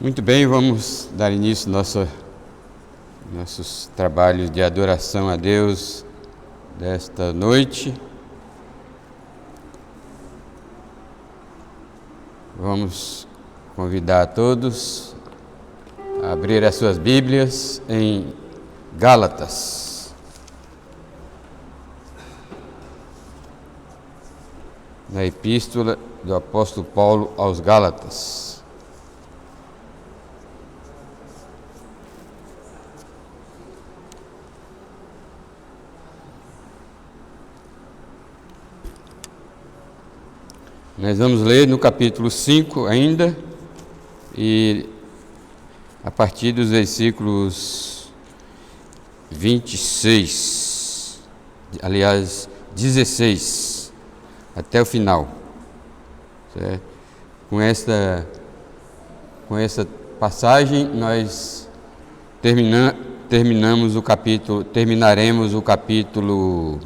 Muito bem, vamos dar início aos nossos trabalhos de adoração a Deus desta noite. Vamos convidar a todos a abrir as suas Bíblias em Gálatas. Na epístola do apóstolo Paulo aos Gálatas. Nós vamos ler no capítulo 5 ainda, e a partir dos versículos 26, aliás, 16, até o final. Certo? Com essa passagem, nós terminaremos o capítulo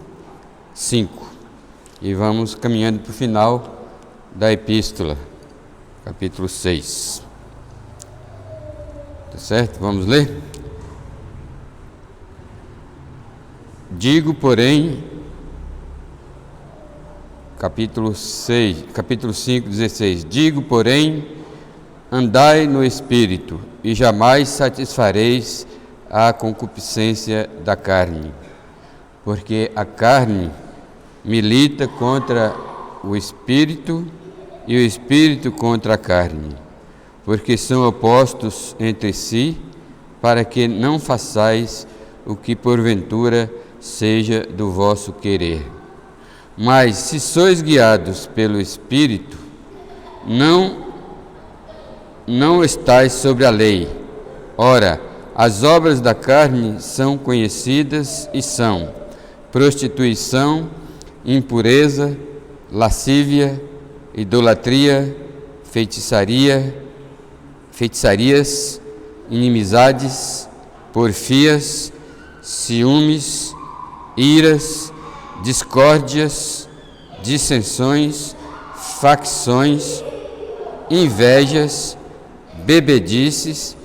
5, e vamos caminhando para o final da epístola, capítulo 6. Tá certo? Vamos ler? Digo, porém, capítulo 5, 16. Digo, porém, andai no Espírito, e jamais satisfareis a concupiscência da carne, porque a carne milita contra o Espírito, e o Espírito contra a carne, porque são opostos entre si, para que não façais o que porventura seja do vosso querer. Mas se sois guiados pelo Espírito, não estais sobre a lei. Ora, as obras da carne são conhecidas e são prostituição, impureza, lascívia, idolatria, feitiçarias, inimizades, porfias, ciúmes, iras, discórdias, dissensões, facções, invejas, bebedices,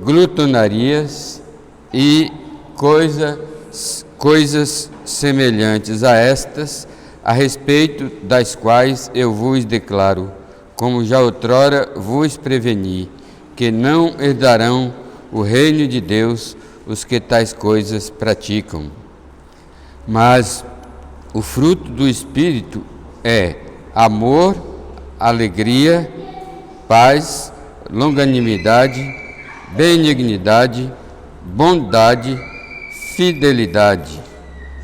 glutonarias e coisas semelhantes a estas, a respeito das quais eu vos declaro, como já outrora vos preveni, que não herdarão o reino de Deus os que tais coisas praticam. Mas o fruto do Espírito é amor, alegria, paz, longanimidade, benignidade, bondade, fidelidade,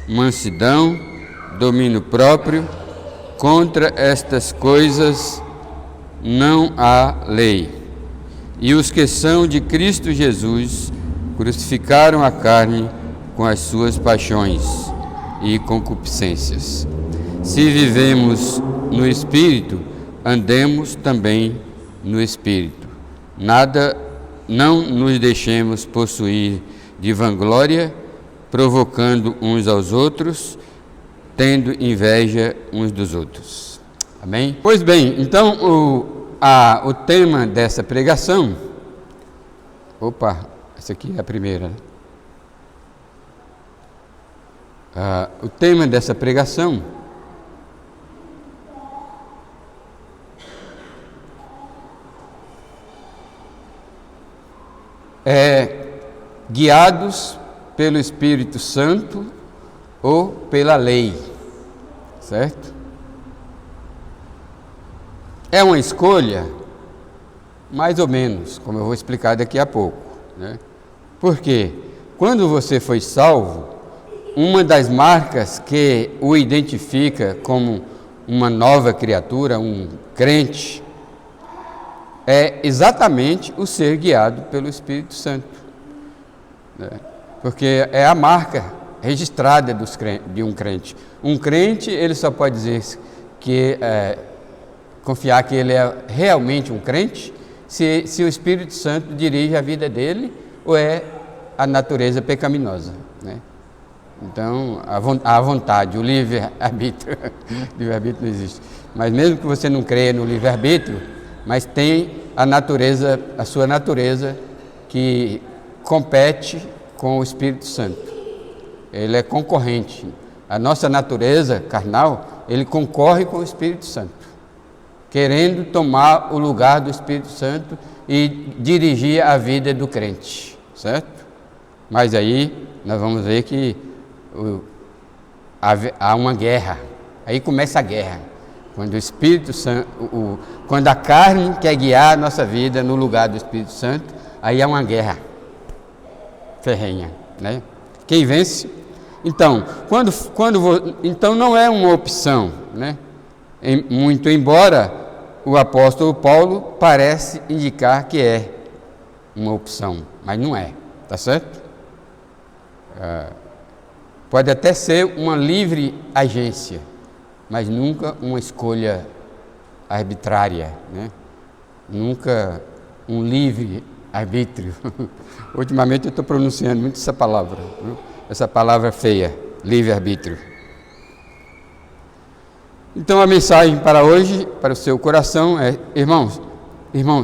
mansidão, domínio próprio. Contra estas coisas não há lei. E os que são de Cristo Jesus crucificaram a carne com as suas paixões e concupiscências. Se vivemos no Espírito, andemos também no Espírito. Não nos deixemos possuir de vanglória, provocando uns aos outros, tendo inveja uns dos outros. Amém? Pois bem, então o tema dessa pregação... essa aqui é a primeira. O tema dessa pregação é guiados pelo Espírito Santo ou pela lei, certo? É uma escolha, mais ou menos, como eu vou explicar daqui a pouco, né? Porque quando você foi salvo, uma das marcas que o identifica como uma nova criatura, um crente, é exatamente o ser guiado pelo Espírito Santo, né? Porque é a marca registrada de um crente. Um crente, ele só pode dizer que confiar que ele é realmente um crente se o Espírito Santo dirige a vida dele ou é a natureza pecaminosa, né? Então, a vontade, o livre-arbítrio, livre-arbítrio não existe. Mas mesmo que você não creia no livre-arbítrio, mas tem a natureza, a sua natureza, que compete com o Espírito Santo. Ele é concorrente. A nossa natureza carnal, ele concorre com o Espírito Santo, querendo tomar o lugar do Espírito Santo e dirigir a vida do crente, certo? Mas aí nós vamos ver que há uma guerra. Aí começa a guerra. Quando o Espírito Santo, quando a carne quer guiar a nossa vida no lugar do Espírito Santo, aí há uma guerra ferrenha, né? Quem vence? Então, então não é uma opção, né? Muito embora o apóstolo Paulo parece indicar que é uma opção, mas não é, tá certo? Pode até ser uma livre agência, mas nunca uma escolha arbitrária, né? Nunca um livre arbítrio. Ultimamente eu estou pronunciando muito essa palavra, né? Essa palavra feia, livre-arbítrio. Então a mensagem para hoje, para o seu coração é: irmão,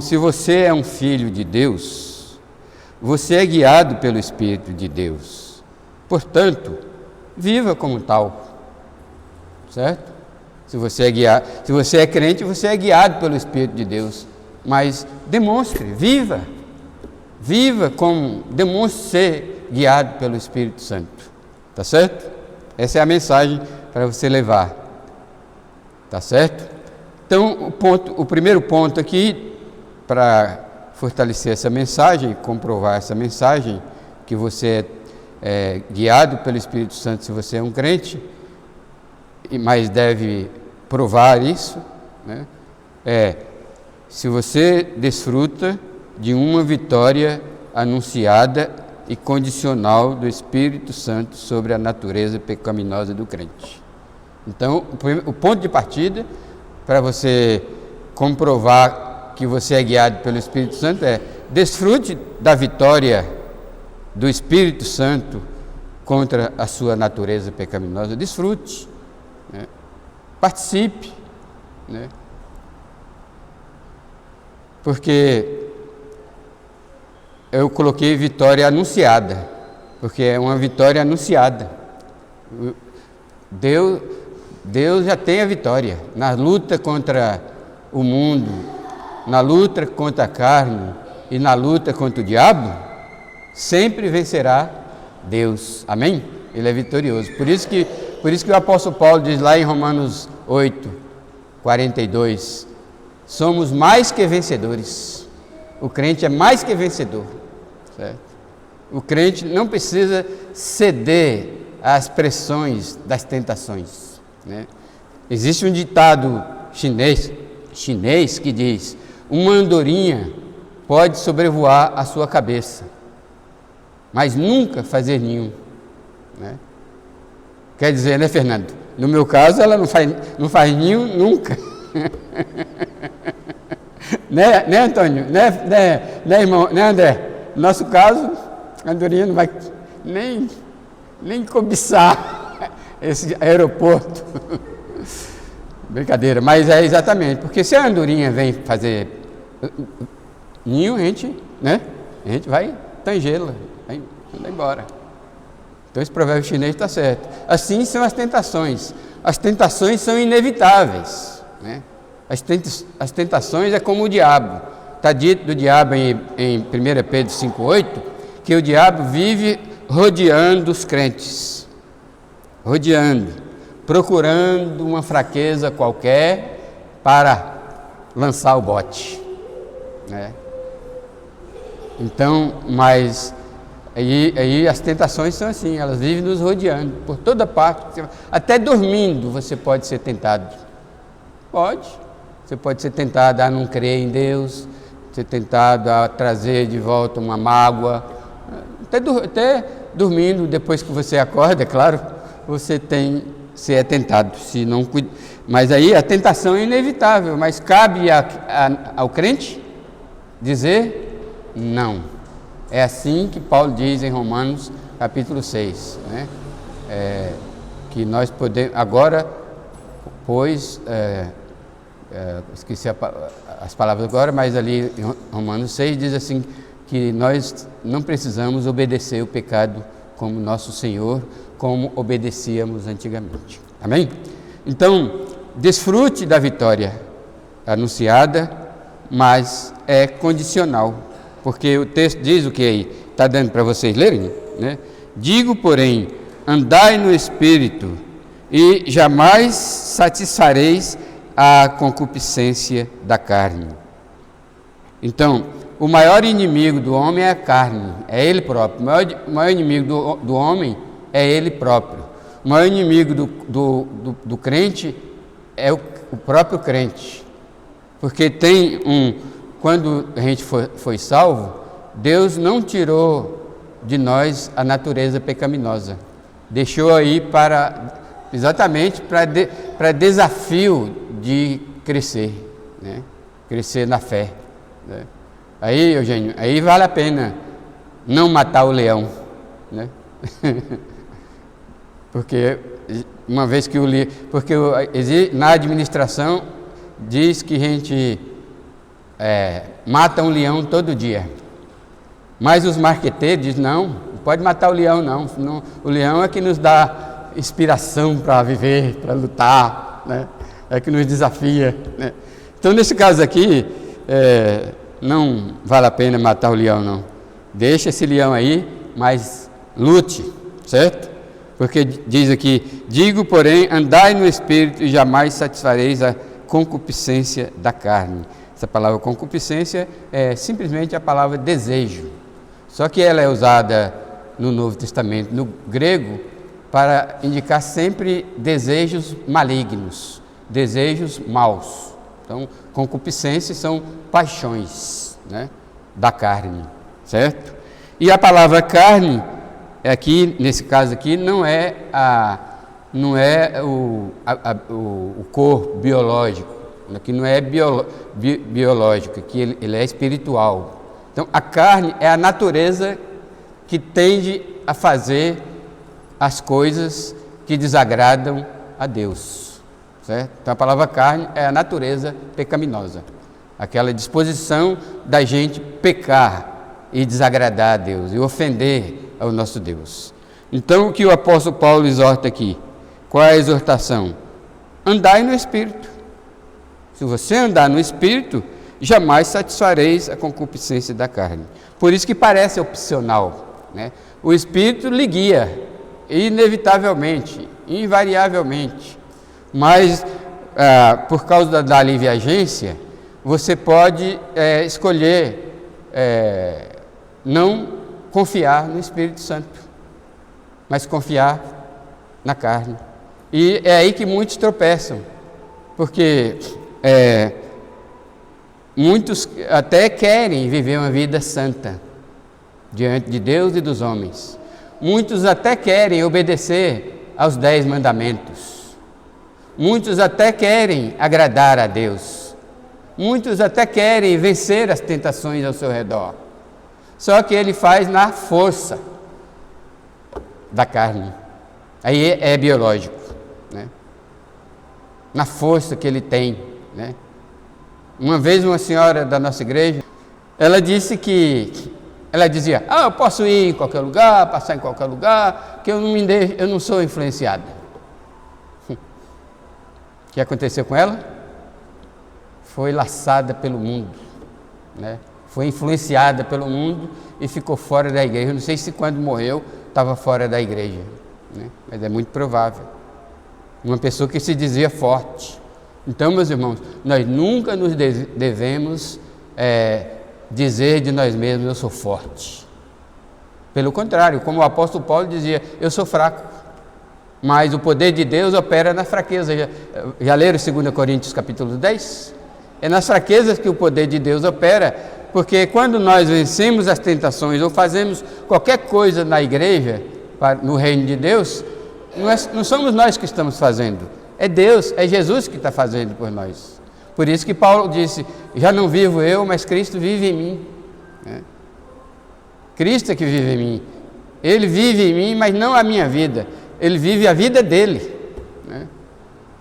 se você é um filho de Deus, você é guiado pelo Espírito de Deus. Portanto, viva como tal, certo? Se você é crente, você é guiado pelo Espírito de Deus, mas demonstre, viva como, demonstre ser guiado pelo Espírito Santo, tá certo? Essa é a mensagem para você levar, tá certo? Então, o primeiro ponto aqui, para fortalecer essa mensagem, comprovar essa mensagem, que você é guiado pelo Espírito Santo se você é um crente, mas deve provar isso, né? Se você desfruta de uma vitória anunciada e condicional do Espírito Santo sobre a natureza pecaminosa do crente. Então, o ponto de partida para você comprovar que você é guiado pelo Espírito Santo é: desfrute da vitória do Espírito Santo contra a sua natureza pecaminosa. Desfrute, né? Participe, né? Porque eu coloquei vitória anunciada, porque é uma vitória anunciada. Deus já tem a vitória na luta contra o mundo, na luta contra a carne e na luta contra o diabo. Sempre vencerá Deus, amém? Ele é vitorioso. Por isso que o apóstolo Paulo diz lá em Romanos 8:42, somos mais que vencedores. O crente é mais que vencedor, certo? O crente não precisa ceder às pressões das tentações, né? Existe um ditado chinês que diz: uma andorinha pode sobrevoar a sua cabeça, mas nunca fazer ninho, né? Quer dizer, né, Fernando? No meu caso, ela não faz ninho nunca. né, Antônio? Né, irmão? Né, André? No nosso caso, a andorinha não vai nem cobiçar esse aeroporto. Brincadeira, mas é exatamente, porque se a andorinha vem fazer ninho, a gente vai tangê-la, vai embora. Então esse provérbio chinês está certo. Assim são as tentações. As tentações são inevitáveis, né? As tentações é como o diabo. Está dito do diabo em 1 Pedro 5,8, que o diabo vive rodeando os crentes, procurando uma fraqueza qualquer para lançar o bote, né? Então, mas aí as tentações são assim, elas vivem nos rodeando por toda parte. Até dormindo você pode ser tentado. Você pode ser tentado a não crer em Deus, ser tentado a trazer de volta uma mágoa. Até dormindo, depois que você acorda, é claro, você é tentado. Se não, mas aí a tentação é inevitável, mas cabe ao crente dizer não. É assim que Paulo diz em Romanos capítulo 6, né? Que nós podemos, agora, pois, esqueci as palavras agora, mas ali em Romanos 6 diz assim, que nós não precisamos obedecer o pecado como nosso Senhor, como obedecíamos antigamente. Amém? Então, desfrute da vitória anunciada, mas é condicional, porque o texto diz o que aí? Está dando para vocês lerem? Né? Digo, porém, andai no Espírito e jamais satisfareis a concupiscência da carne. Então, o maior inimigo do homem é a carne, é ele próprio. O maior inimigo do homem é ele próprio. O maior inimigo do crente é o próprio crente. Porque quando a gente foi salvo, Deus não tirou de nós a natureza pecaminosa. Deixou aí exatamente para desafio de crescer, né? Crescer na fé. Né? Aí, Eugênio, aí vale a pena não matar o leão, né? Porque uma vez que porque na administração diz que a gente mata um leão todo dia, mas os marqueteiros dizem, não pode matar o leão não, o leão é que nos dá inspiração para viver, para lutar, né? É que nos desafia, né? Então nesse caso aqui, não vale a pena matar o leão não, deixa esse leão aí, mas lute, certo? Porque diz aqui, digo porém, andai no Espírito e jamais satisfareis a concupiscência da carne. Essa palavra concupiscência é simplesmente a palavra desejo, só que ela é usada no Novo Testamento, no grego, para indicar sempre desejos malignos, desejos maus. Então, concupiscência são paixões, né, da carne, certo? E a palavra carne, aqui, nesse caso aqui, não é o corpo biológico, aqui não é biológico, aqui ele é espiritual. Então, a carne é a natureza que tende a fazer as coisas que desagradam a Deus, certo? Então, a palavra carne é a natureza pecaminosa, aquela disposição da gente pecar e desagradar a Deus e ofender ao nosso Deus. Então, o que o apóstolo Paulo exorta aqui? Qual é a exortação? Andai no Espírito. Se você andar no Espírito, jamais satisfareis a concupiscência da carne. Por isso que parece opcional, né? O Espírito lhe guia, inevitavelmente, invariavelmente. Mas, por causa da livre-agência, você pode escolher não confiar no Espírito Santo, mas confiar na carne. E é aí que muitos tropeçam, porque muitos até querem viver uma vida santa diante de Deus e dos homens. Muitos até querem obedecer aos 10 mandamentos. Muitos até querem agradar a Deus. Muitos até querem vencer as tentações ao seu redor. Só que ele faz na força da carne. Aí é biológico, né? Na força que ele tem, né? Uma vez uma senhora da nossa igreja, ela dizia, eu posso ir em qualquer lugar, passar em qualquer lugar, que eu não sou influenciada. O que aconteceu com ela? Foi laçada pelo mundo, né? Foi influenciada pelo mundo e ficou fora da igreja. Eu não sei se quando morreu estava fora da igreja, né? Mas é muito provável. Uma pessoa que se dizia forte. Então, meus irmãos, nós nunca nos devemos dizer de nós mesmos, eu sou forte. Pelo contrário, como o apóstolo Paulo dizia, eu sou fraco, mas o poder de Deus opera na fraqueza. Já leram 2 Coríntios capítulo 10? É nas fraquezas que o poder de Deus opera, porque quando nós vencemos as tentações ou fazemos qualquer coisa na igreja, no reino de Deus, não somos nós que estamos fazendo, é Deus, é Jesus que está fazendo por nós. Por isso que Paulo disse, já não vivo eu, mas Cristo vive em mim. Cristo é que vive em mim. Ele vive em mim, mas não a minha vida. Ele vive a vida dele.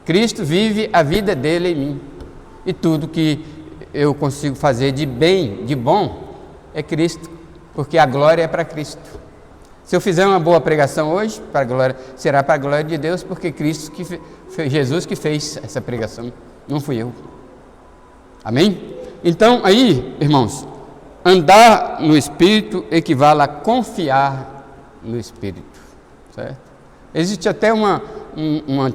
Cristo vive a vida dele em mim. E tudo que eu consigo fazer de bem, de bom, é Cristo, porque a glória é para Cristo. Se eu fizer uma boa pregação hoje, para a glória, será para a glória de Deus, porque Cristo foi Jesus que fez essa pregação, não fui eu. Amém? Então, aí, irmãos, andar no Espírito equivale a confiar no Espírito, certo? Existe até uma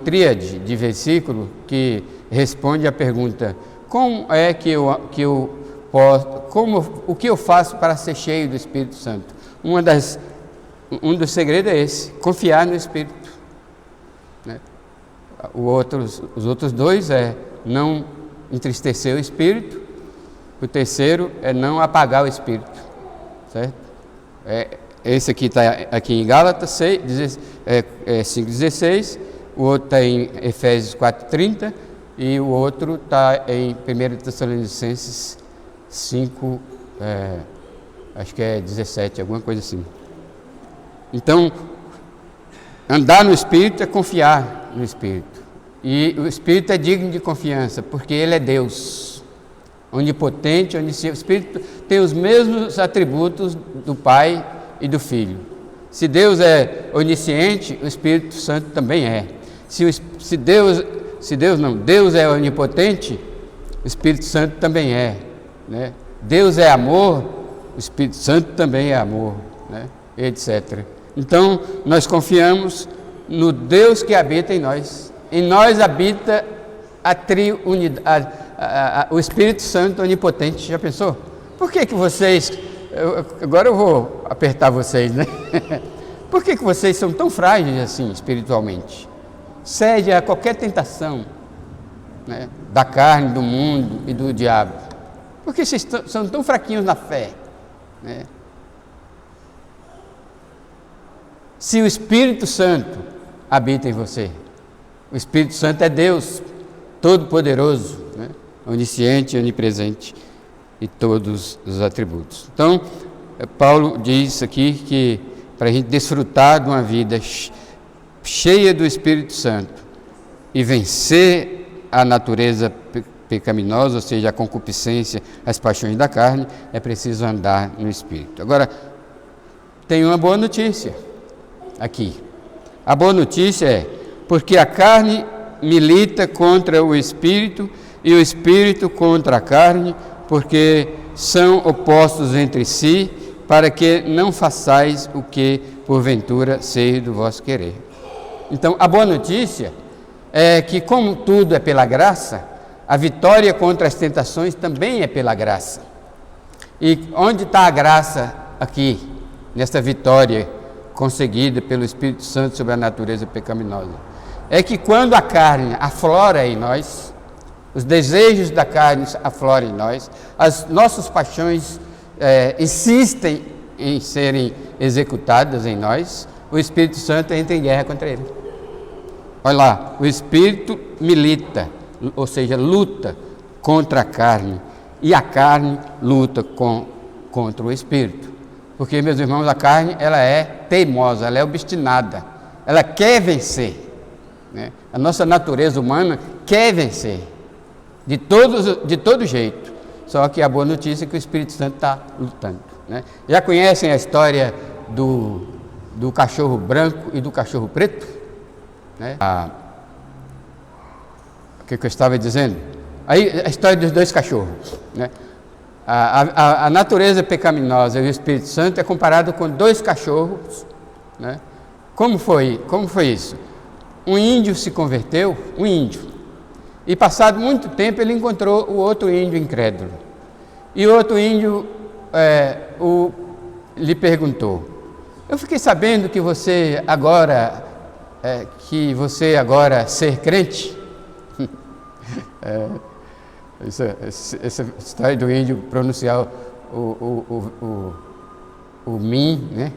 tríade de versículo que responde à pergunta: como é que eu posso, o que eu faço para ser cheio do Espírito Santo? Um dos segredos é esse: confiar no Espírito, né? Os outros dois é não entristecer o Espírito. O terceiro é não apagar o Espírito, certo? Esse aqui está aqui em Gálatas 5,16, o outro está em Efésios 4,30 e o outro está em 1 Tessalonicenses 5, acho que é 17, alguma coisa assim. Então, andar no Espírito é confiar no Espírito. E o Espírito é digno de confiança, porque Ele é Deus, onipotente, onisciente. O Espírito tem os mesmos atributos do Pai e do Filho. Se Deus é onisciente, o Espírito Santo também é. Deus é onipotente, o Espírito Santo também é, né? Deus é amor, o Espírito Santo também é amor, né? Etc. Então, nós confiamos no Deus que habita em nós. Em nós habita o Espírito Santo onipotente. Já pensou? Por que vocês... agora eu vou apertar vocês, né? Por que vocês são tão frágeis assim, espiritualmente? Cede a qualquer tentação, né, da carne, do mundo e do diabo. Por que vocês são tão fraquinhos na fé, né? Se o Espírito Santo habita em você, o Espírito Santo é Deus Todo-Poderoso, né? Onisciente, onipresente e todos os atributos. Então, Paulo diz aqui que para a gente desfrutar de uma vida cheia do Espírito Santo e vencer a natureza pecaminosa, ou seja, a concupiscência, as paixões da carne, é preciso andar no Espírito. Agora, tem uma boa notícia aqui. A boa notícia é porque a carne milita contra o Espírito e o Espírito contra a carne, porque são opostos entre si, para que não façais o que porventura seja do vosso querer. Então, a boa notícia é que, como tudo é pela graça, a vitória contra as tentações também é pela graça. E onde está a graça aqui, nesta vitória conseguida pelo Espírito Santo sobre a natureza pecaminosa? É que quando a carne aflora em nós, os desejos da carne afloram em nós, as nossas paixões insistem em serem executadas em nós, o Espírito Santo entra em guerra contra ele. Olha lá, o Espírito milita, ou seja, luta contra a carne, e a carne luta contra o Espírito. Porque, meus irmãos, a carne, ela é teimosa, ela é obstinada, ela quer vencer, né? A nossa natureza humana quer vencer, de todo jeito. Só que a boa notícia é que o Espírito Santo está lutando, né? Já conhecem a história do cachorro branco e do cachorro preto, né? O que eu estava dizendo? Aí, a história dos dois cachorros, né? A natureza pecaminosa e o Espírito Santo é comparado com dois cachorros, né? Como foi isso? Um índio se converteu, e passado muito tempo ele encontrou o outro índio incrédulo. E o outro índio lhe perguntou: eu fiquei sabendo que você agora ser crente. Essa história do índio pronunciar o mim, né?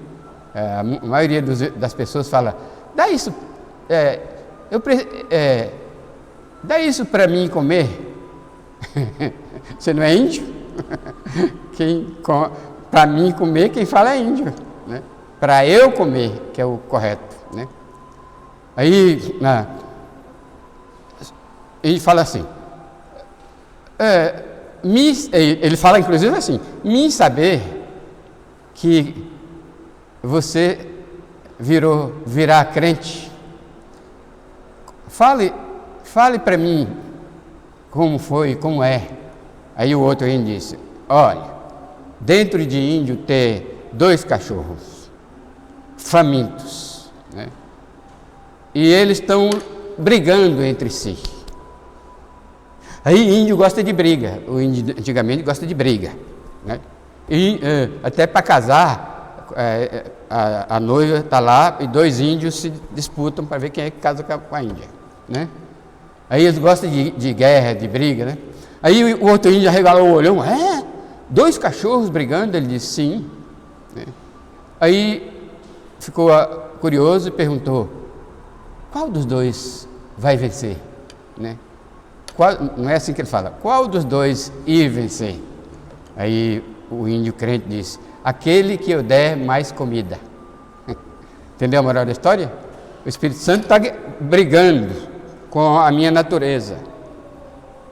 A maioria das pessoas fala: dá isso, dá isso para mim comer. Você não é índio? Para mim comer, quem fala é índio, né? Para eu comer, que é o correto, né? Aí ele fala assim: Ele fala inclusive assim: me saber que você virá crente. Fale para mim como foi, como é. Aí o outro índio disse: olha, dentro de índio ter 2 cachorros famintos, né? E eles estão brigando entre si. Aí índio gosta de briga, o índio antigamente gosta de briga, né? E até para casar, a noiva está lá e 2 índios se disputam para ver quem é que casa com a Índia, né? Aí eles gostam de guerra, de briga, né? Aí o outro índio arregalou o olhão: 2 cachorros brigando? Ele disse: sim, né? Aí ficou curioso e perguntou: qual dos 2 vai vencer, né? Não é assim que ele fala: qual dos 2 ir vencer? Aí o índio crente disse: aquele que eu der mais comida. Entendeu a moral da história? O Espírito Santo está brigando com a minha natureza,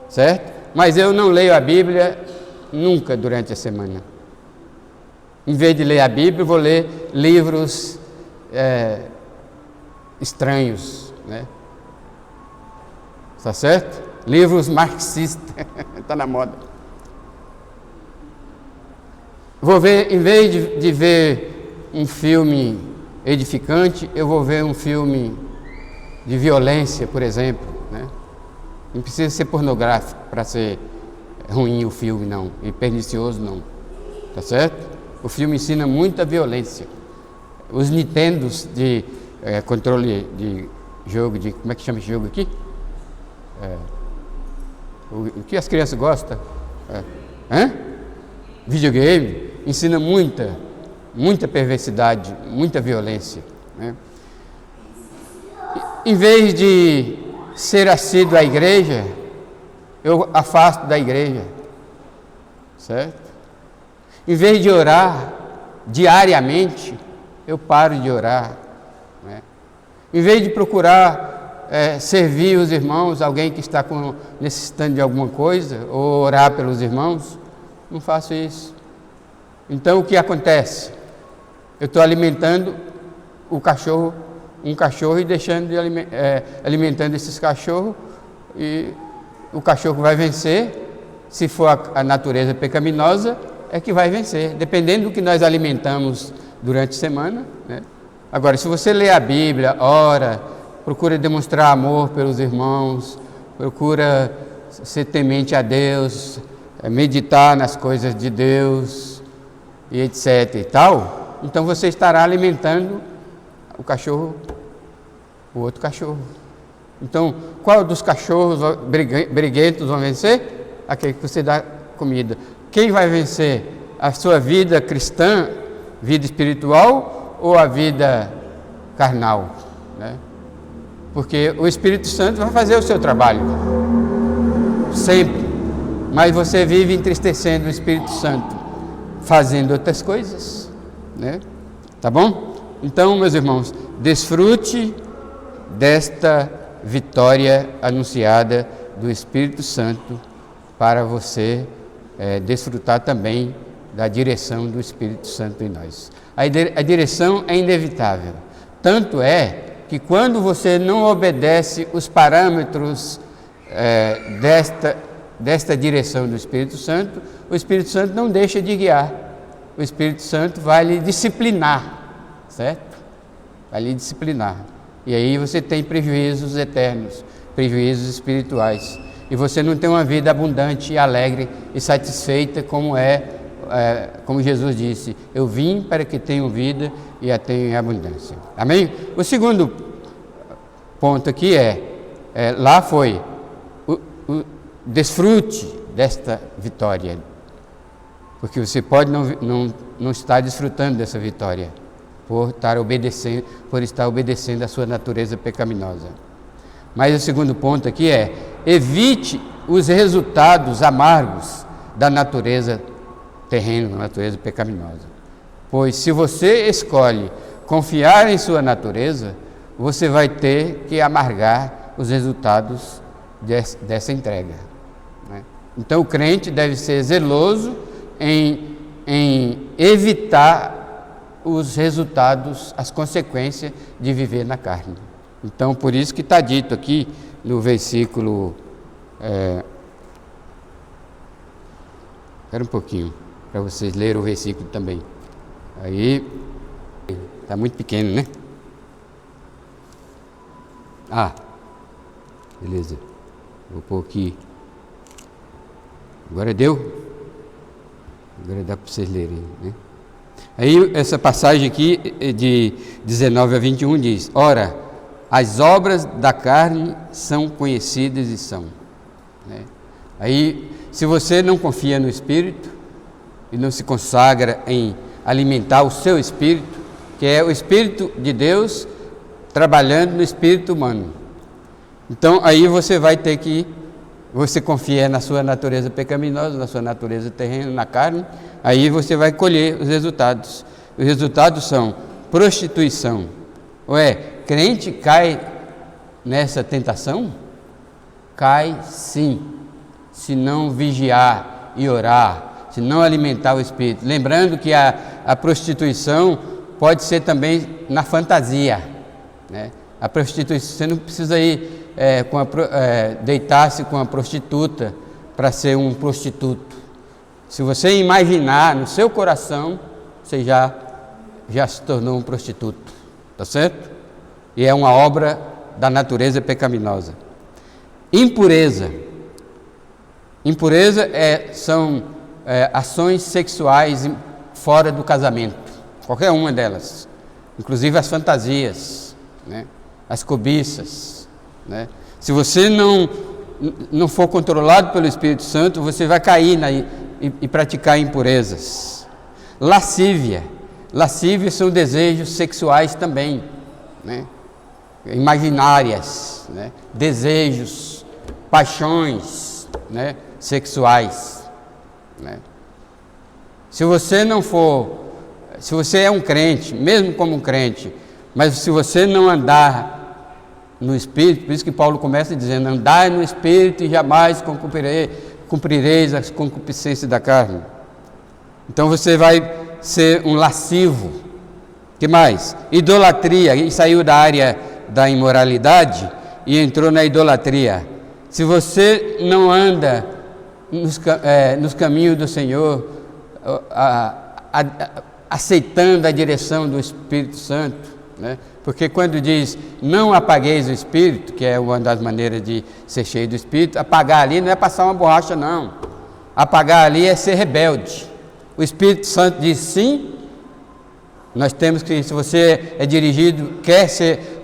certo? Mas eu não leio a Bíblia nunca durante a semana. Em vez de ler a Bíblia, eu vou ler livros estranhos, né? Está certo? Livros marxistas, está na moda. Vou ver, em vez de ver um filme edificante, eu vou ver um filme de violência, por exemplo, né? Não precisa ser pornográfico para ser ruim o filme, não, e pernicioso, não. Tá certo? O filme ensina muita violência. Os Nintendos de controle de jogo, como é que chama esse jogo aqui? O que as crianças gostam? Videogame ensina muita perversidade, muita violência, né? Em vez de ser assíduo à igreja, eu afasto da igreja, certo? Em vez de orar diariamente, eu paro de orar, né? Em vez de procurar servir os irmãos, alguém que está necessitando de alguma coisa, ou orar pelos irmãos, não faço isso. Então o que acontece? Eu estou alimentando um cachorro e deixando de alimentando esses cachorros, e o cachorro vai vencer. Se for a natureza pecaminosa, é que vai vencer, dependendo do que nós alimentamos durante a semana, né? Agora, se você lê a Bíblia, ora, procura demonstrar amor pelos irmãos, procura ser temente a Deus, meditar nas coisas de Deus, e etc e tal, então você estará alimentando o outro cachorro. Então, qual dos cachorros briguentos vão vencer? Aquele que você dá comida. Quem vai vencer? A sua vida cristã, vida espiritual, ou a vida carnal, né? Porque o Espírito Santo vai fazer o seu trabalho, sempre, mas você vive entristecendo o Espírito Santo, fazendo outras coisas, né? Tá bom? Então, meus irmãos, desfrute desta vitória anunciada do Espírito Santo, para você desfrutar também da direção do Espírito Santo em nós. A direção é inevitável, tanto é que quando você não obedece os parâmetros desta direção do Espírito Santo, o Espírito Santo não deixa de guiar. O Espírito Santo vai lhe disciplinar, certo? Vai lhe disciplinar. E aí você tem prejuízos eternos, prejuízos espirituais. E você não tem uma vida abundante, alegre e satisfeita, como Jesus disse: eu vim para que tenham vida e a tenham em abundância. Amém? O segundo ponto aqui lá foi o desfrute desta vitória, porque você pode não estar desfrutando dessa vitória por estar obedecendo a sua natureza pecaminosa. Mas o segundo ponto aqui evite os resultados amargos da natureza terrena, da natureza pecaminosa. Pois se você escolhe confiar em sua natureza, você vai ter que amargar os resultados dessa entrega, né? Então o crente deve ser zeloso em evitar os resultados, as consequências de viver na carne. Então por isso que está dito aqui no versículo... Espera um pouquinho, para vocês lerem o versículo também. Aí, está muito pequeno, né? Beleza. Vou pôr aqui. Agora deu? Agora dá para vocês lerem, né? Aí, essa passagem aqui, de 19 a 21, diz: Ora, as obras da carne são conhecidas e são. Né? Aí, se você não confia no Espírito e não se consagra em alimentar o seu Espírito, que é o Espírito de Deus trabalhando no Espírito humano, então aí você vai ter que, você confia na sua natureza pecaminosa, na sua natureza terrena, na carne, aí você vai colher os resultados. Os resultados são prostituição. Crente cai nessa tentação? Cai sim, se não vigiar e orar, se não alimentar o Espírito. Lembrando que a prostituição pode ser também na fantasia, né? A prostituição, você não precisa ir deitar-se com a prostituta para ser um prostituto. Se você imaginar no seu coração, você já se tornou um prostituto, tá certo? E é uma obra da natureza pecaminosa. Impureza são ações sexuais fora do casamento, qualquer uma delas, inclusive as fantasias, né? As cobiças, né? Se você não for controlado pelo Espírito Santo, você vai cair e praticar impurezas. Lascívia são desejos sexuais também, né? Imaginárias, né? Desejos, paixões, né? Sexuais, né? Se você é um crente, mesmo como um crente, mas se você não andar no Espírito, por isso que Paulo começa dizendo: andai no Espírito e jamais cumprireis as concupiscências da carne. Então você vai ser um lascivo. Que mais? Idolatria, e saiu da área da imoralidade e entrou na idolatria. Se você não anda nos caminhos do Senhor, aceitando a direção do Espírito Santo, né? Porque quando diz não apagueis o Espírito, que é uma das maneiras de ser cheio do Espírito, apagar ali não é passar uma borracha, não. Apagar ali é ser rebelde. O Espírito Santo diz sim. Nós temos que, se você é dirigido,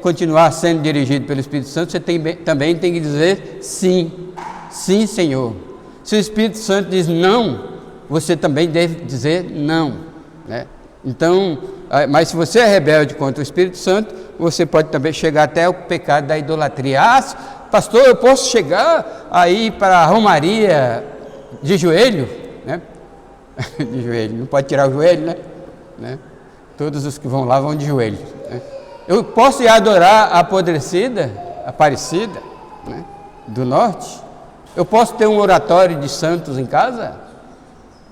continuar sendo dirigido pelo Espírito Santo, você também tem que dizer sim. Sim, Senhor. Se o Espírito Santo diz não, você também deve dizer não, né? Então, mas se você é rebelde contra o Espírito Santo, você pode também chegar até o pecado da idolatria. Pastor, eu posso chegar aí para a romaria de joelho, né? De joelho, não pode tirar o joelho, né? Todos os que vão lá vão de joelho, né? Eu posso ir adorar a Aparecida, né? Do Norte? Eu posso ter um oratório de santos em casa?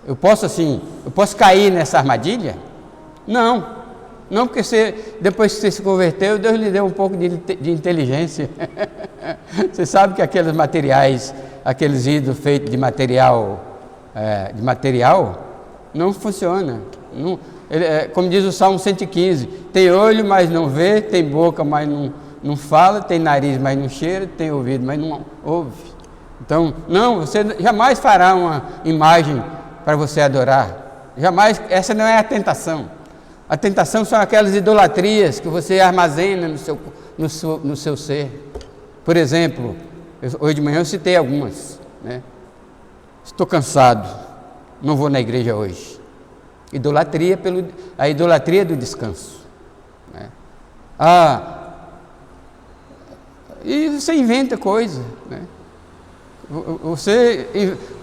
Eu posso cair nessa armadilha? Não, porque depois que você se converteu, Deus lhe deu um pouco de inteligência. Você sabe que aqueles materiais, aqueles ídolos feitos de material, não funciona. Como diz o Salmo 115, tem olho, mas não vê, tem boca, mas não fala, tem nariz, mas não cheira, tem ouvido, mas não ouve. Então, você jamais fará uma imagem para você adorar. Jamais, essa não é a tentação. A tentação são aquelas idolatrias que você armazena no seu ser. Por exemplo, hoje de manhã eu citei algumas, né? Estou cansado, não vou na igreja hoje. A idolatria do descanso, né? E você inventa coisa, né?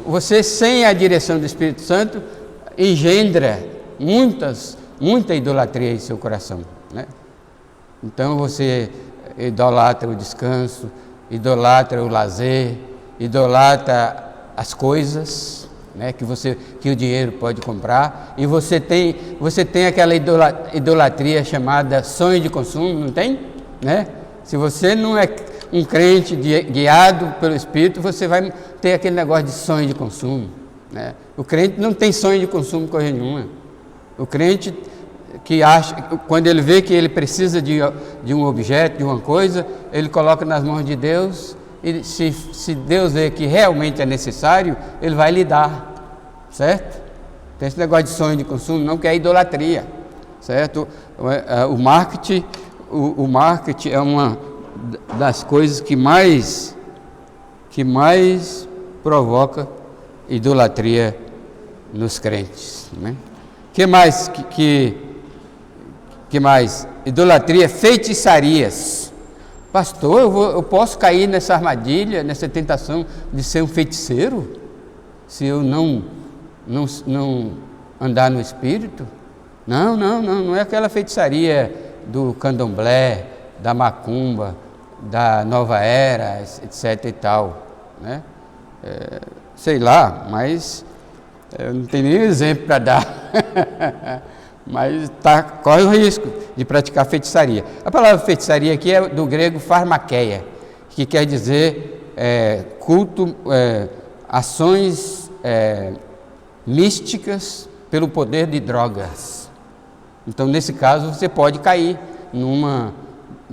Você sem a direção do Espírito Santo engendra muita idolatria em seu coração, né? Então você idolatra o descanso, idolatra o lazer, idolatra as coisas, né, que o dinheiro pode comprar, e você tem aquela idolatria chamada sonho de consumo, não tem? Né? Se você não é um crente guiado pelo Espírito, você vai ter aquele negócio de sonho de consumo, né? O crente não tem sonho de consumo coisa nenhuma. O crente que acha, quando ele vê que ele precisa de um objeto, de uma coisa, ele coloca nas mãos de Deus, e se Deus vê que realmente é necessário, ele vai lhe dar, certo? Tem esse negócio de sonho de consumo, não, que é idolatria, certo? O marketing é uma das coisas que mais provoca idolatria nos crentes, né? Que mais? Idolatria, feitiçarias. Pastor, eu posso cair nessa armadilha, nessa tentação de ser um feiticeiro, se eu não andar no Espírito? Não é aquela feitiçaria do candomblé, da macumba, da nova era, etc e tal, né? Sei lá, mas eu não tenho nenhum exemplo para dar. Mas corre o risco de praticar feitiçaria. A palavra feitiçaria aqui é do grego pharmakeia, que quer dizer culto, ações místicas pelo poder de drogas. Então, nesse caso, você pode cair numa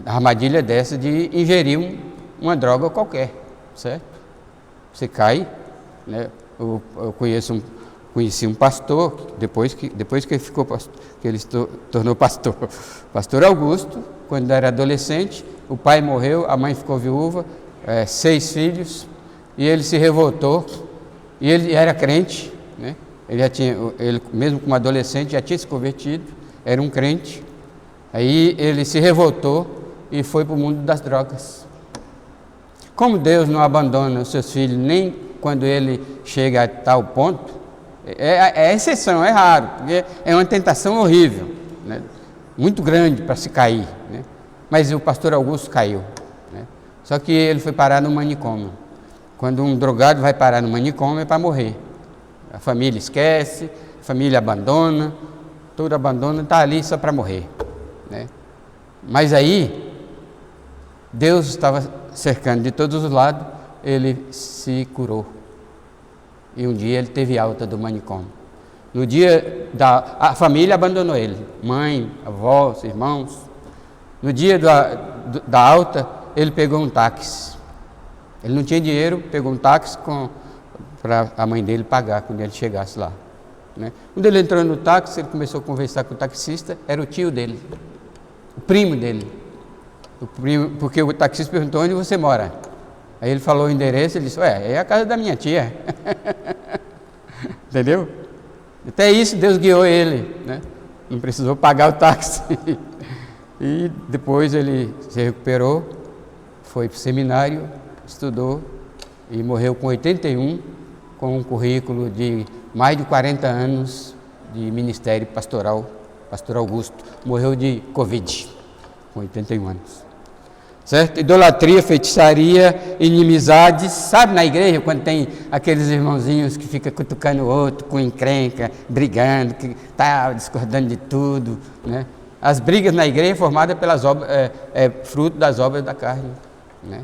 armadilha dessa de ingerir uma droga qualquer, certo? Você cai, né? Eu conheci um pastor, depois que ele ficou pastor, que ele se tornou pastor. Pastor Augusto, quando era adolescente, o pai morreu, a mãe ficou viúva, 6 filhos, e ele se revoltou, e ele era crente, né? Ele mesmo como adolescente já tinha se convertido, era um crente. Aí ele se revoltou e foi para o mundo das drogas. Como Deus não abandona os seus filhos nem quando ele chega a tal ponto, é exceção, é raro, porque é uma tentação horrível, né? Muito grande para se cair, né? Mas o pastor Augusto caiu, né? Só que ele foi parar no manicômio. Quando um drogado vai parar no manicômio é para morrer. A família esquece, a família abandona, tudo abandona, está ali só para morrer, né? Mas aí, Deus estava cercando de todos os lados, ele se curou. E um dia ele teve alta do manicômio. No dia a família abandonou ele, mãe, avós, irmãos. No dia da alta, ele pegou um táxi. Ele não tinha dinheiro, pegou um táxi para a mãe dele pagar quando ele chegasse lá, né? Quando ele entrou no táxi, ele começou a conversar com o taxista, era o tio dele, o primo dele. Porque o taxista perguntou: onde você mora? Aí ele falou o endereço, ele disse: é a casa da minha tia. Entendeu? Até isso Deus guiou ele, né? Não precisou pagar o táxi. E depois ele se recuperou, foi para o seminário, estudou e morreu com 81, com um currículo de mais de 40 anos de ministério pastoral. Pastor Augusto morreu de Covid, com 81 anos. Certo? Idolatria, feitiçaria, inimizades. Sabe, na igreja, quando tem aqueles irmãozinhos que ficam cutucando o outro, com encrenca, brigando, que está discordando de tudo, né? As brigas na igreja é formada pelas obras, fruto das obras da carne, né?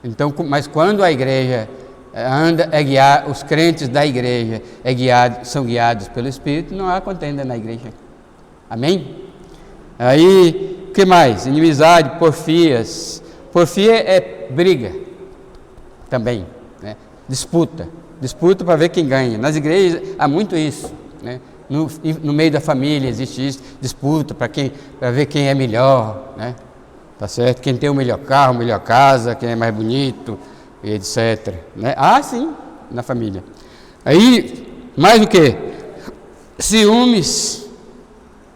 Então, mas quando a igreja os crentes da igreja são guiados pelo Espírito, não há contenda na igreja. Amém? Aí, o que mais? Inimizade, porfias. Porfia é briga também, né? Disputa para ver quem ganha. Nas igrejas há muito isso, né? No meio da família existe isso, disputa para ver quem é melhor, né? Tá certo? Quem tem o melhor carro, melhor casa, quem é mais bonito, etc, né? Sim, na família. Aí, mais o que? Ciúmes,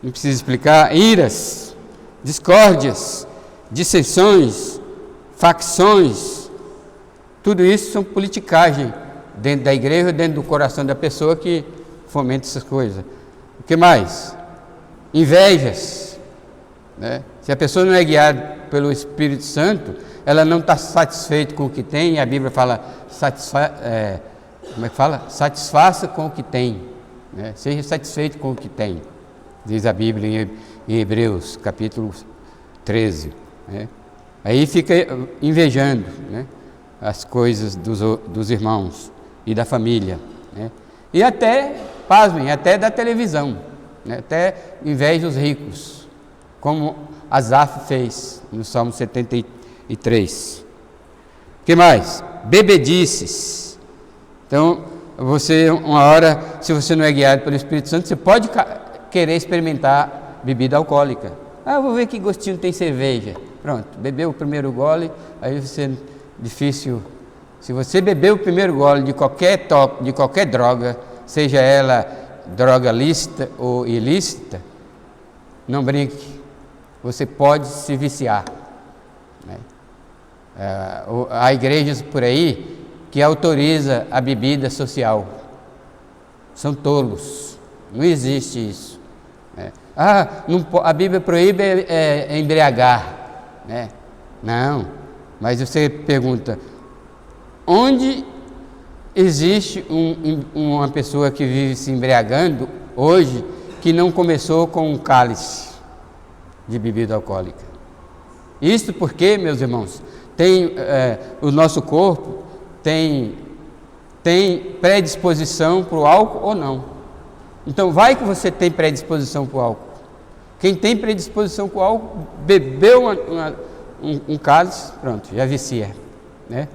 não precisa explicar, iras, discórdias, dissensões, facções, tudo isso são politicagem dentro da igreja, dentro do coração da pessoa que fomenta essas coisas. O que mais? Invejas, né? Se a pessoa não é guiada pelo Espírito Santo, ela não está satisfeita com o que tem, e a Bíblia fala como é que fala? Satisfaça com o que tem, né? Seja satisfeito com o que tem, diz a Bíblia em Hebreus, capítulo 13, né? Aí fica invejando, né, as coisas dos irmãos e da família, né? E até, pasmem, até da televisão, né? Até inveja os ricos, como Asaf fez no Salmo 73. O que mais? Bebedices. Então, você, uma hora, se você não é guiado pelo Espírito Santo, você pode querer experimentar bebida alcoólica. Ah, vou ver que gostinho tem cerveja. Pronto, bebeu o primeiro gole, aí você, difícil. Se você beber o primeiro gole de qualquer droga, seja ela droga lícita ou ilícita, não brinque, você pode se viciar, né? Há igrejas por aí que autoriza a bebida social. São tolos, não existe isso, né? A Bíblia proíbe embriagar, né? Não, mas você pergunta, onde existe uma pessoa que vive se embriagando hoje que não começou com um cálice de bebida alcoólica? Isso porque, meus irmãos, o nosso corpo tem predisposição para o álcool ou não. Então, vai que você tem predisposição para o álcool. Quem tem predisposição para o álcool, bebeu um cálice, pronto, já vicia, né?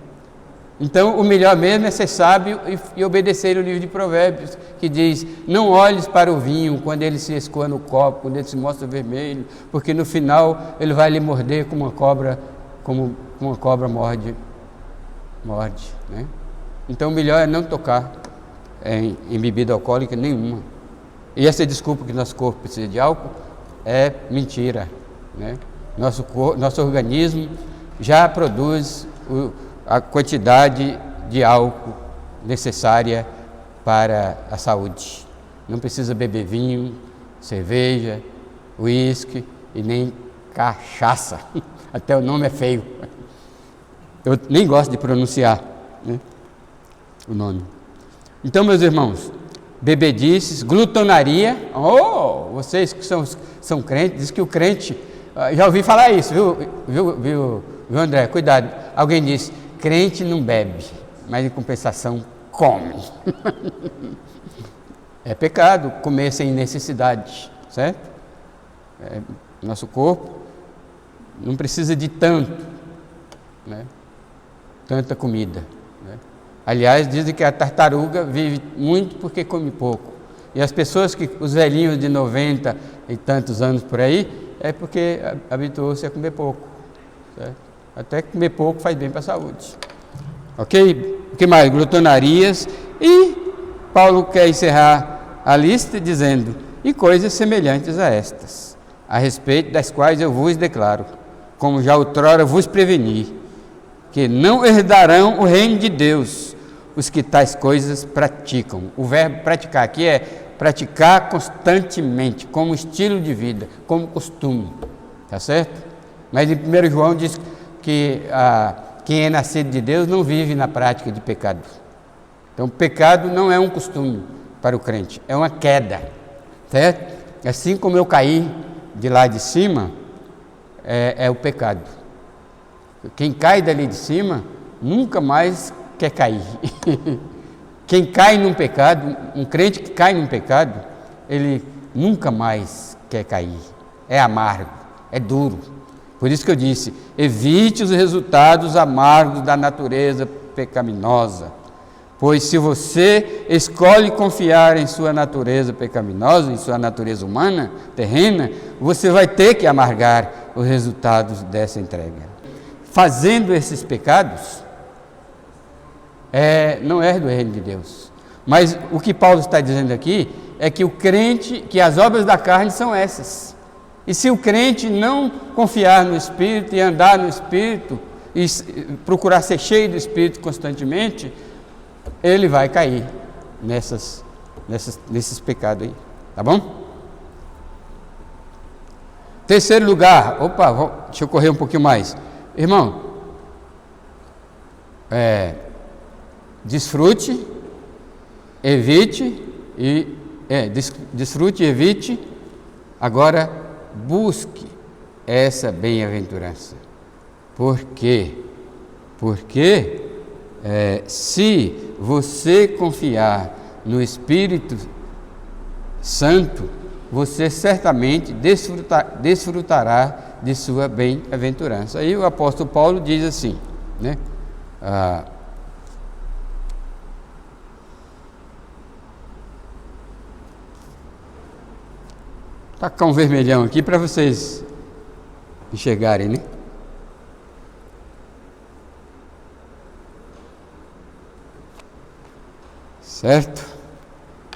Então, o melhor mesmo é ser sábio e obedecer o livro de Provérbios, que diz, não olhes para o vinho quando ele se escoa no copo, quando ele se mostra vermelho, porque no final ele vai lhe morder como uma cobra morde, né? Então, o melhor é não tocar em bebida alcoólica nenhuma. E essa desculpa que nosso corpo precisa de álcool é mentira, né? Nosso organismo já produz a quantidade de álcool necessária para a saúde. Não precisa beber vinho, cerveja, uísque e nem cachaça. Até o nome é feio. Eu nem gosto de pronunciar, né, o nome. Então, meus irmãos, bebedices, glutonaria. Vocês que são crentes, diz que o crente... Já ouvi falar isso, viu, André? Cuidado. Alguém disse, crente não bebe, mas em compensação come. É pecado comer sem necessidade, certo? Nosso corpo não precisa de tanto, né? Tanta comida, né? Aliás, dizem que a tartaruga vive muito porque come pouco. E as pessoas os velhinhos de 90 e tantos anos por aí, é porque habituou-se a comer pouco, certo? Até comer pouco faz bem para a saúde. Ok? O que mais? Glutonarias. E Paulo quer encerrar a lista dizendo, e coisas semelhantes a estas, a respeito das quais eu vos declaro, como já outrora vos preveni, que não herdarão o reino de Deus os que tais coisas praticam. O verbo praticar aqui é praticar constantemente, como estilo de vida, como costume, tá certo? Mas em 1 João diz que quem é nascido de Deus não vive na prática de pecado. Então, pecado não é um costume para o crente, é uma queda, certo? Assim como eu caí de lá de cima, é o pecado. Quem cai dali de cima, nunca mais quer cair. Quem cai num pecado, um crente que cai num pecado, ele nunca mais quer cair. É amargo, é duro. Por isso que eu disse, evite os resultados amargos da natureza pecaminosa. Pois se você escolhe confiar em sua natureza pecaminosa, em sua natureza humana, terrena, você vai ter que amargar os resultados dessa entrega. Fazendo esses pecados, não é do reino de Deus. Mas o que Paulo está dizendo aqui é que o crente, que as obras da carne são essas. E se o crente não confiar no Espírito e andar no Espírito e procurar ser cheio do Espírito constantemente, ele vai cair nesses pecados aí, tá bom? Terceiro lugar, deixa eu correr um pouquinho mais. Irmão, desfrute desfrute e evite, agora busque essa bem-aventurança. Por quê? Porque se você confiar no Espírito Santo, você certamente desfrutará de sua bem-aventurança. Aí o apóstolo Paulo diz assim, né? Tacar um vermelhão aqui para vocês enxergarem, né? Certo?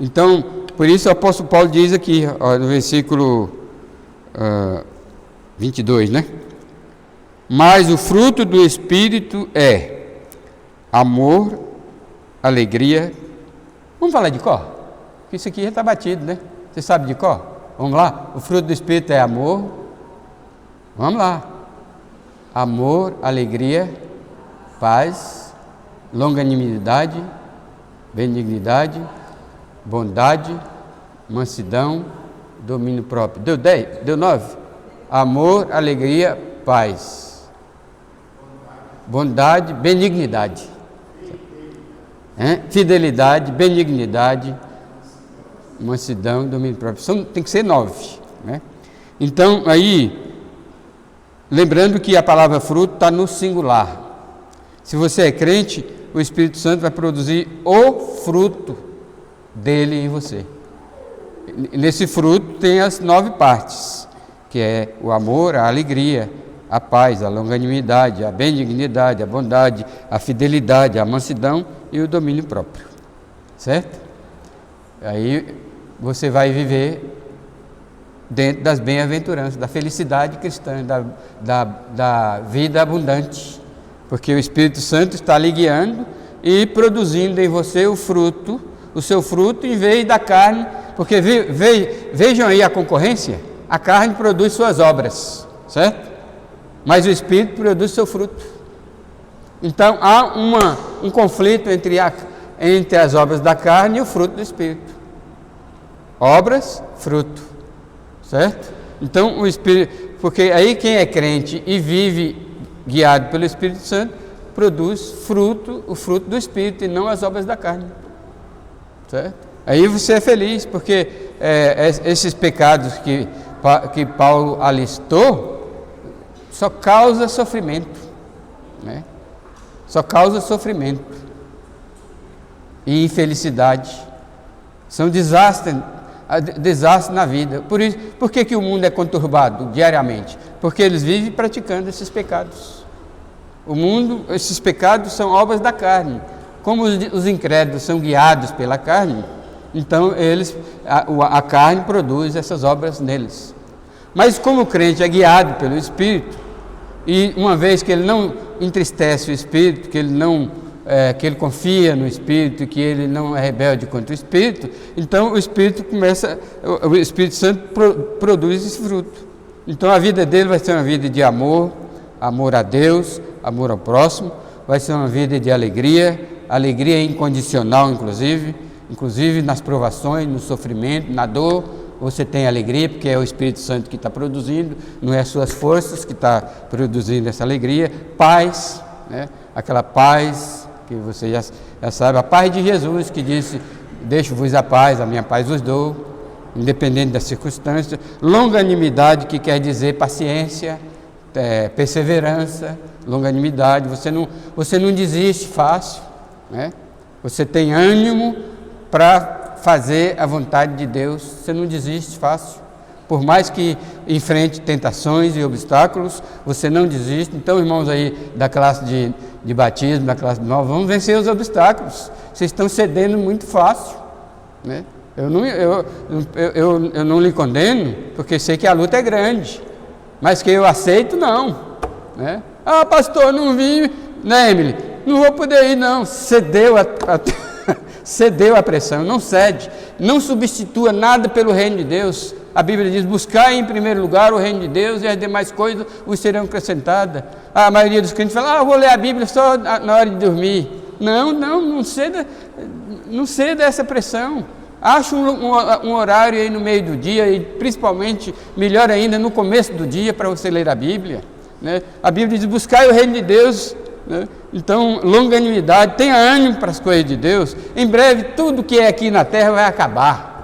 Então, por isso o apóstolo Paulo diz aqui, ó, no versículo 22, né? Mas o fruto do Espírito é amor, alegria. Vamos falar de cor? Porque isso aqui já está batido, né? Você sabe de cor? Vamos lá? O fruto do Espírito é amor. Vamos lá. Amor, alegria, paz, longanimidade, benignidade, bondade, mansidão, domínio próprio. Deu 10? Deu 9? Amor, alegria, paz, bondade, benignidade, fidelidade, benignidade, mansidão, domínio próprio. Tem que ser 9, né? Então, aí, lembrando que a palavra fruto está no singular. Se você é crente, o Espírito Santo vai produzir o fruto dele em você. Nesse fruto tem as 9 partes, que é o amor, a alegria, a paz, a longanimidade, a benignidade, a bondade, a fidelidade, a mansidão e o domínio próprio. Certo? Aí você vai viver dentro das bem-aventuranças, da felicidade cristã, da vida abundante, porque o Espírito Santo está lhe guiando e produzindo em você o seu fruto em vez da carne, porque vejam aí a concorrência, a carne produz suas obras, certo? Mas o Espírito produz seu fruto. Então há um conflito entre as obras da carne e o fruto do Espírito. Obras, fruto, certo? Então o Espírito, porque aí quem é crente e vive guiado pelo Espírito Santo, produz o fruto do Espírito e não as obras da carne, certo? Aí você é feliz, porque esses pecados que Paulo alistou só causa sofrimento, né? Só causa sofrimento e infelicidade, são desastres na vida. Por que o mundo é conturbado diariamente? Porque eles vivem praticando esses pecados. Esses pecados são obras da carne. Como os incrédulos são guiados pela carne, então a carne produz essas obras neles. Mas como o crente é guiado pelo Espírito, e uma vez que ele não entristece o Espírito, que ele confia no Espírito, que ele não é rebelde contra o Espírito, então o Espírito Santo produz esse fruto. Então a vida dele vai ser uma vida de amor a Deus, amor ao próximo, vai ser uma vida de alegria incondicional, inclusive nas provações, no sofrimento, na dor, você tem alegria, porque é o Espírito Santo que está produzindo, não é as suas forças que está produzindo essa alegria. Paz, né? Aquela paz que você já sabe, a paz de Jesus, que disse: deixo-vos a minha paz vos dou, independente das circunstâncias. Longanimidade, que quer dizer paciência, perseverança, longanimidade, você não desiste fácil, né? Você tem ânimo para fazer a vontade de Deus, você não desiste fácil. Por mais que enfrente tentações e obstáculos, você não desiste. Então, irmãos aí da classe de batismo, da classe nova, vamos vencer os obstáculos. Vocês estão cedendo muito fácil, né? Eu não lhe condeno, porque sei que a luta é grande, mas que eu aceito, não, né? Ah, pastor, não vim, né, Emily? Não vou poder ir, não. Cedeu a pressão, não cede, não substitua nada pelo reino de Deus. A Bíblia diz: buscar em primeiro lugar o reino de Deus e as demais coisas os serão acrescentadas. A maioria dos crentes fala: eu vou ler a Bíblia só na hora de dormir. Não ceda, não ceda a essa pressão. Acha um horário aí no meio do dia, e principalmente, melhor ainda, no começo do dia, para você ler a Bíblia, né? A Bíblia diz: buscai o reino de Deus, né? Então, longanimidade, tenha ânimo para as coisas de Deus. Em breve, tudo que é aqui na terra vai acabar.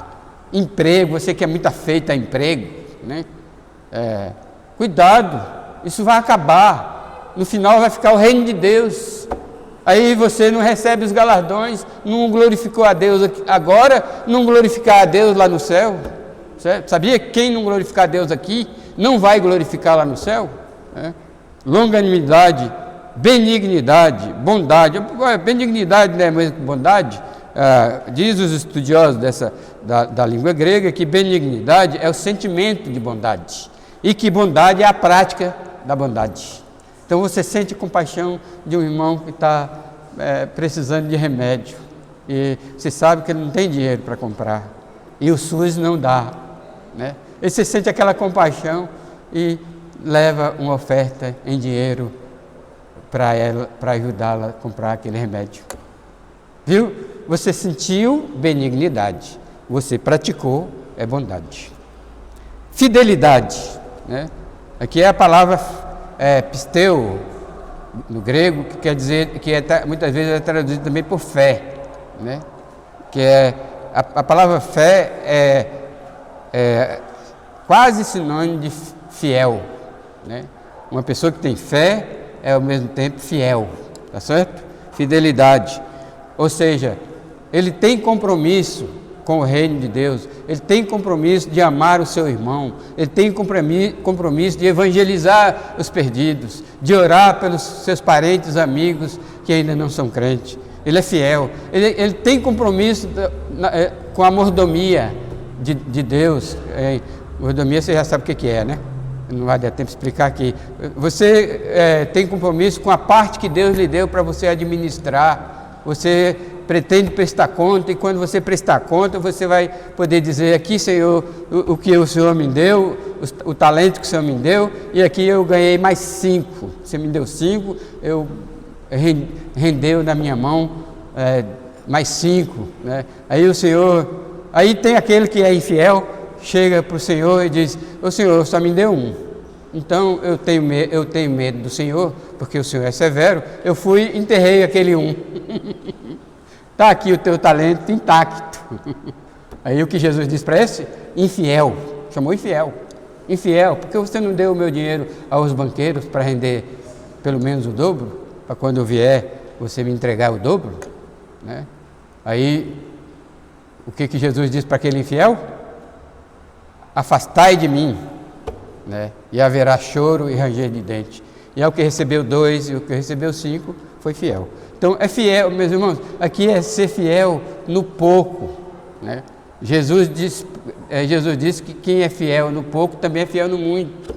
Emprego, você que é muito afeito a emprego, né? Cuidado, isso vai acabar. No final vai ficar o reino de Deus. Aí você não recebe os galardões, não glorificou a Deus aqui, agora, não glorificar a Deus lá no céu. Certo? Sabia que quem não glorificar a Deus aqui, não vai glorificar lá no céu? Longanimidade, benignidade, bondade. Benignidade não é mesmo que bondade? Diz os estudiosos da língua grega que benignidade é o sentimento de bondade, e que bondade é a prática da bondade. Então você sente compaixão de um irmão que está precisando de remédio, e você sabe que ele não tem dinheiro para comprar, e o SUS não dá, né? E você sente aquela compaixão e leva uma oferta em dinheiro para ela, para ajudá-la a comprar aquele remédio. Viu? Você sentiu benignidade, você praticou bondade. Fidelidade, né? Aqui é a palavra pisteu, no grego, que quer dizer, muitas vezes é traduzido também por fé, né? Que a palavra fé é quase sinônimo de fiel, né? Uma pessoa que tem fé é ao mesmo tempo fiel, tá certo? Fidelidade, ou seja, ele tem compromisso com o reino de Deus, ele tem compromisso de amar o seu irmão, ele tem compromisso de evangelizar os perdidos, de orar pelos seus parentes, amigos que ainda não são crentes. Ele é fiel, ele tem compromisso com a mordomia de Deus. Mordomia você já sabe o que é, né? Não vai dar tempo de explicar aqui. Você tem compromisso com a parte que Deus lhe deu para você administrar. Você pretende prestar conta, e quando você prestar conta, você vai poder dizer: aqui, Senhor, o que o Senhor me deu, o talento que o Senhor me deu, e aqui eu ganhei mais 5. Você me deu 5, eu rendeu na minha mão mais 5, né? Aí o Senhor, aí tem aquele que é infiel, chega para o Senhor e diz: o Senhor só me deu 1. Então eu tenho medo do Senhor, porque o Senhor é severo. Eu fui e enterrei aquele 1. Está aqui o teu talento intacto. Aí o que Jesus disse para esse? Infiel. Chamou infiel. Infiel, porque você não deu o meu dinheiro aos banqueiros para render pelo menos o dobro? Para quando eu vier, você me entregar o dobro? Né? Aí, o que Jesus disse para aquele infiel? Afastai de mim, né? E haverá choro e ranger de dente. E ao que recebeu 2 e o que recebeu 5 foi fiel. Então é fiel, meus irmãos, aqui é ser fiel no pouco, né? Jesus disse que quem é fiel no pouco também é fiel no muito.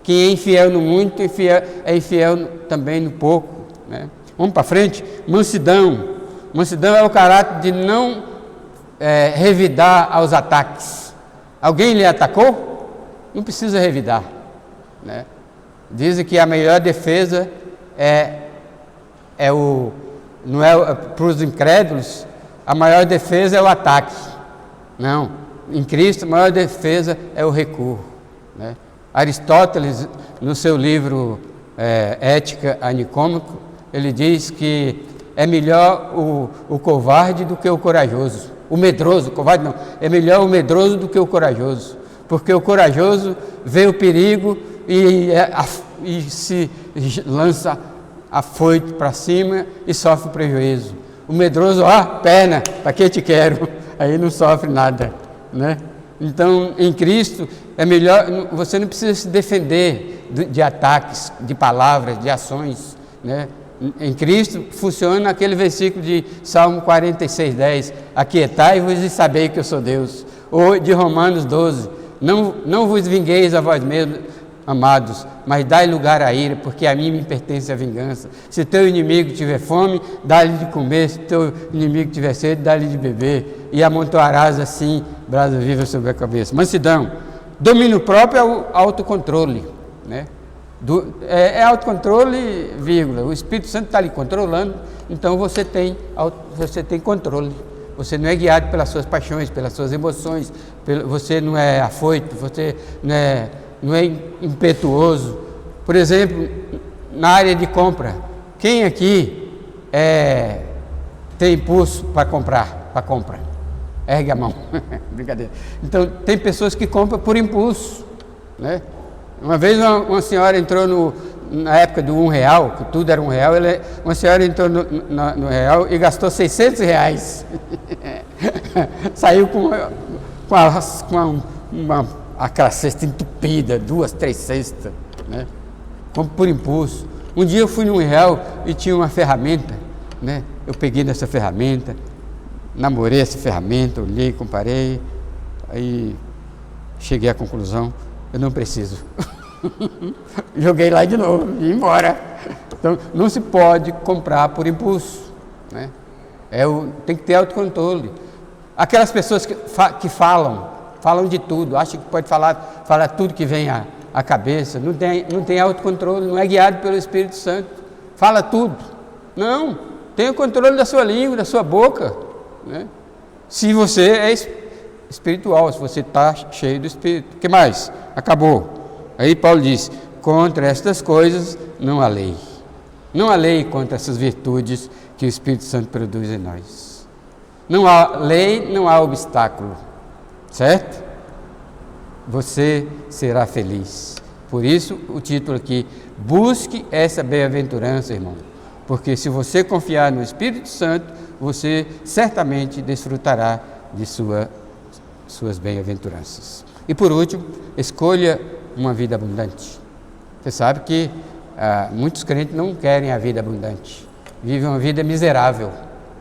Quem é infiel no muito é infiel também no pouco, né? Vamos para frente. Mansidão. Mansidão é o caráter de não revidar aos ataques. Alguém lhe atacou? Não precisa revidar, né? Dizem que a melhor defesa não é para os incrédulos, a maior defesa é o ataque. Não, em Cristo a maior defesa é o recuo, né? Aristóteles, no seu livro Ética a Nicômaco, ele diz que é melhor o covarde do que o corajoso. O medroso, o covarde não, é melhor o medroso do que o corajoso, porque o corajoso vê o perigo e se lança afoito para cima e sofre prejuízo. O medroso, perna, para que te quero? Aí não sofre nada, né? Então, em Cristo, é melhor, você não precisa se defender de ataques, de palavras, de ações, né? Em Cristo funciona aquele versículo de Salmo 46:10, aquietai-vos e sabei que eu sou Deus. Ou de Romanos 12, não vos vingueis a vós mesmos, amados, mas dai lugar à ira, porque a mim me pertence a vingança. Se teu inimigo tiver fome, dá-lhe de comer; se teu inimigo tiver sede, dá-lhe de beber, e amontoarás assim brasa viva sobre a cabeça. Mansidão. Domínio próprio é o autocontrole, né? Autocontrole, vírgula. O Espírito Santo está lhe controlando, então você tem controle. você não é guiado pelas suas paixões, pelas suas emoções, você não é afoito, você não é impetuoso. Por exemplo, na área de compra, quem aqui tem impulso para compra? Ergue a mão. Brincadeira. Então, tem pessoas que compram por impulso, né? Uma vez uma senhora entrou na época do R$1, que tudo era R$1, uma senhora entrou no real e gastou R$600. Saiu com aquela cesta entupida, 2, 3 cestas, né? Como por impulso. Um dia eu fui num real e tinha uma ferramenta, né? Eu peguei nessa ferramenta, namorei essa ferramenta, olhei, comparei, aí cheguei à conclusão, eu não preciso. Joguei lá de novo e ia embora. Então, não se pode comprar por impulso, né? Tem que ter autocontrole. Aquelas pessoas que falam de tudo, acham que pode falar tudo que vem à cabeça, não tem autocontrole, não é guiado pelo Espírito Santo, fala tudo. Não, tenha o controle da sua língua, da sua boca, né? Se você é espiritual, se você está cheio do Espírito. O que mais? Acabou. Aí Paulo diz, contra estas coisas não há lei. Não há lei contra essas virtudes que o Espírito Santo produz em nós. Não há lei, não há obstáculo, certo? Você será feliz. Por isso o título aqui, busque essa bem-aventurança, irmão. Porque se você confiar no Espírito Santo, você certamente desfrutará de suas bem-aventuranças. E por último, escolha uma vida abundante. Você sabe que muitos crentes não querem a vida abundante, vivem uma vida miserável,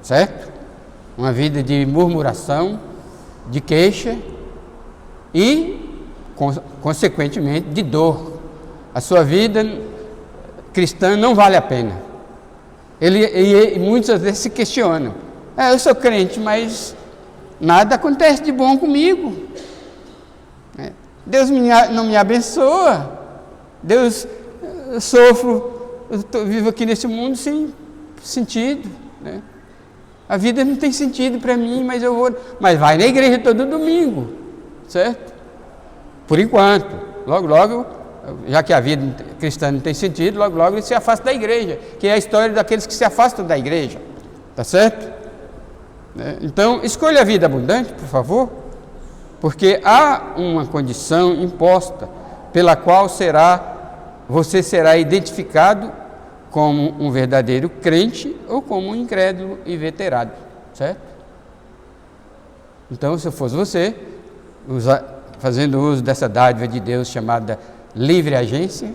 certo? Uma vida de murmuração, de queixa e, consequentemente, de dor. A sua vida cristã não vale a pena. E muitas vezes se questionam, eu sou crente, mas nada acontece de bom comigo. Deus não me abençoa, Deus, eu sofro, vivo aqui nesse mundo sem sentido, né? A vida não tem sentido para mim, mas vai na igreja todo domingo, certo? Por enquanto, logo, já que a vida cristã não tem sentido, logo ele se afasta da igreja, que é a história daqueles que se afastam da igreja, tá certo? Então, escolha a vida abundante, por favor. Porque há uma condição imposta pela qual você será identificado como um verdadeiro crente ou como um incrédulo inveterado, certo? Então, se eu fosse você, fazendo uso dessa dádiva de Deus chamada livre agência,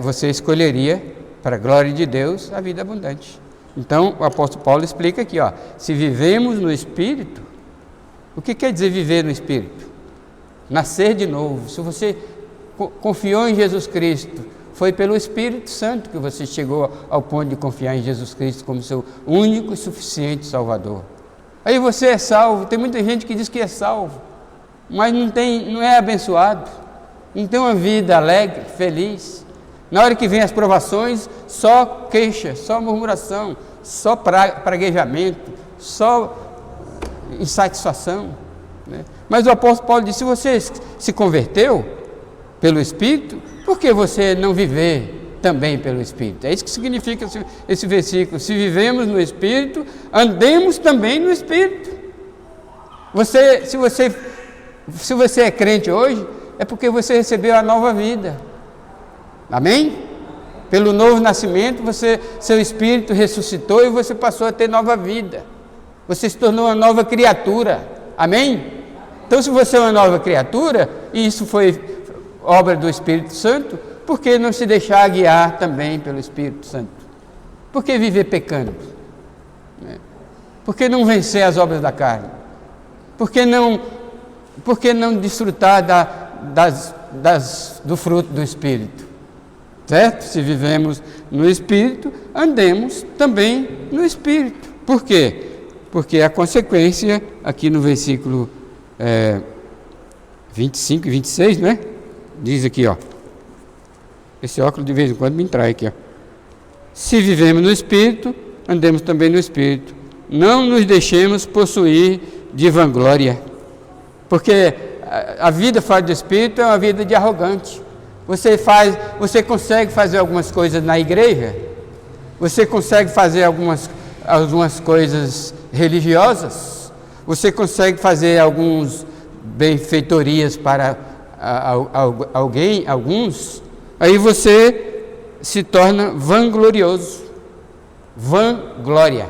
você escolheria, para a glória de Deus, a vida abundante. Então, o apóstolo Paulo explica aqui, se vivemos no Espírito. O que quer dizer viver no Espírito? Nascer de novo. Se você confiou em Jesus Cristo, foi pelo Espírito Santo que você chegou ao ponto de confiar em Jesus Cristo como seu único e suficiente Salvador. Aí você é salvo. Tem muita gente que diz que é salvo, mas não é abençoado, não tem uma vida alegre, feliz. Na hora que vem as provações, só queixa, só murmuração, só praguejamento, só insatisfação, né? Mas o apóstolo Paulo disse, se você se converteu pelo Espírito, por que você não viver também pelo Espírito? É isso que significa esse versículo. Se vivemos no Espírito, andemos também no Espírito. Se você é crente hoje, é porque você recebeu a nova vida. Amém? Pelo novo nascimento, seu Espírito ressuscitou e você passou a ter nova vida. Você se tornou uma nova criatura. Amém? Então, se você é uma nova criatura, e isso foi obra do Espírito Santo, por que não se deixar guiar também pelo Espírito Santo? Por que viver pecando? Por que não vencer as obras da carne? Por que não desfrutar do fruto do Espírito? Certo? Se vivemos no Espírito, andemos também no Espírito. Por quê? Porque a consequência, aqui no versículo 25 e 26, né? Diz aqui, esse óculos de vez em quando me trai aqui, Se vivemos no Espírito, andemos também no Espírito. não nos deixemos possuir de vanglória, porque a vida fora do Espírito é uma vida de arrogante. Você consegue fazer algumas coisas na igreja, você consegue fazer algumas coisas religiosas, você consegue fazer algumas benfeitorias para alguns, aí você se torna vanglorioso, vanglória,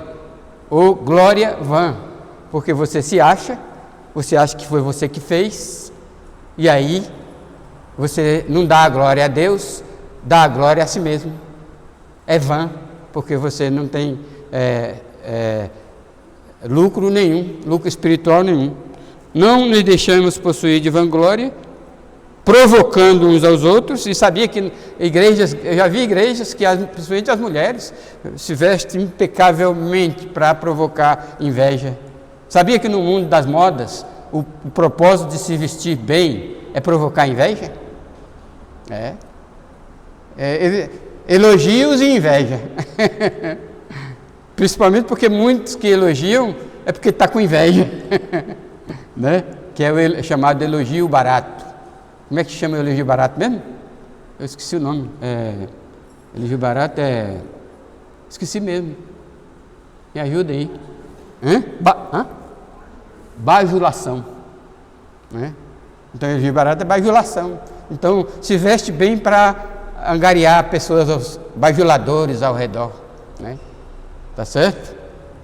ou glória vã, porque você acha que foi você que fez, e aí você não dá a glória a Deus, dá a glória a si mesmo. É vã, porque você não tem lucro nenhum, lucro espiritual nenhum. Não nos deixamos possuir de vanglória, provocando uns aos outros. E sabia que eu já vi igrejas que, principalmente as mulheres, se vestem impecavelmente para provocar inveja. Sabia que no mundo das modas, o propósito de se vestir bem é provocar inveja? Elogios e inveja. Principalmente porque muitos que elogiam é porque está com inveja. Né? Que é o chamado elogio barato. Como é que chama o elogio barato mesmo? Eu esqueci o nome. Elogio barato esqueci mesmo. Me ajuda aí. Bajulação. Né? Então, elogio barato é bajulação. Então, se veste bem para angariar pessoas, bajuladores ao redor. Né? Tá certo?